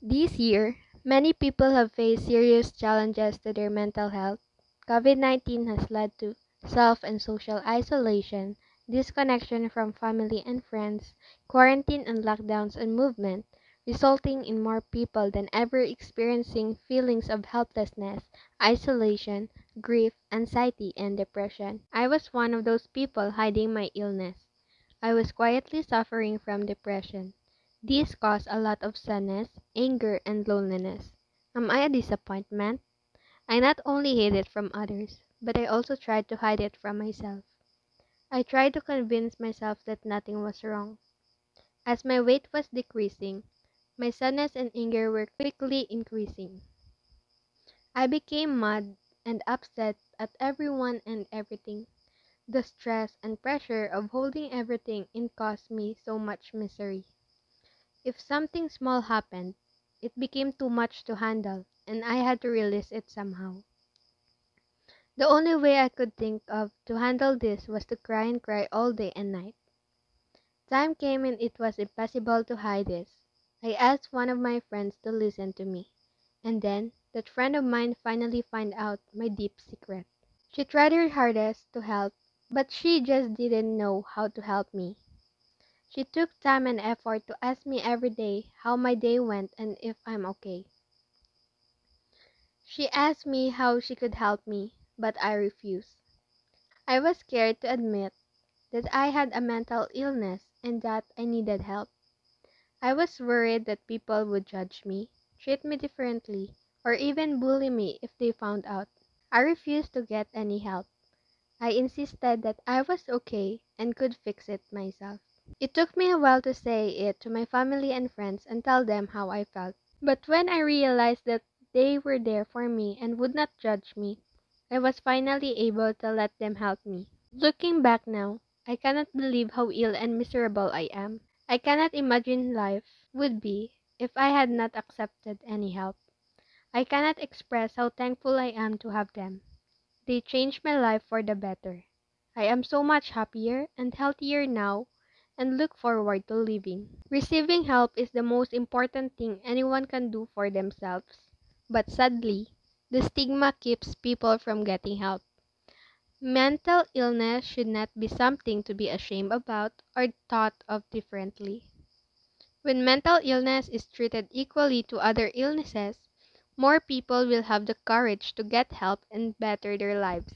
This year, many people have faced serious challenges to their mental health. COVID-19 has led to self and social isolation, disconnection from family and friends, quarantine and lockdowns and movement, resulting in more people than ever experiencing feelings of helplessness, isolation, grief, anxiety, and depression. I was one of those people hiding my illness. I was quietly suffering from depression. This caused a lot of sadness, anger, and loneliness. Am I a disappointment? I not only hid it from others, but I also tried to hide it from myself. I tried to convince myself that nothing was wrong. As my weight was decreasing, my sadness and anger were quickly increasing. I became mad and upset at everyone and everything. The stress and pressure of holding everything in caused me so much misery. If something small happened, it became too much to handle, and I had to release it somehow. The only way I could think of to handle this was to cry and cry all day and night. Time came and it was impossible to hide this. I asked one of my friends to listen to me, and then that friend of mine finally found out my deep secret. She tried her hardest to help, but she just didn't know how to help me. She took time and effort to ask me every day how my day went and if I'm okay. She asked me how she could help me, but I refused. I was scared to admit that I had a mental illness and that I needed help. I was worried that people would judge me, treat me differently, or even bully me if they found out. I refused to get any help. I insisted that I was okay and could fix it myself. It took me a while to say it to my family and friends and tell them how I felt. But when I realized that they were there for me and would not judge me, I was finally able to let them help me. Looking back now, I cannot believe how ill and miserable I am. I cannot imagine life would be if I had not accepted any help. I cannot express how thankful I am to have them. They changed my life for the better. I am so much happier and healthier now and look forward to living. Receiving help is the most important thing anyone can do for themselves. But sadly, the stigma keeps people from getting help. Mental illness should not be something to be ashamed about or thought of differently. When mental illness is treated equally to other illnesses, more people will have the courage to get help and better their lives.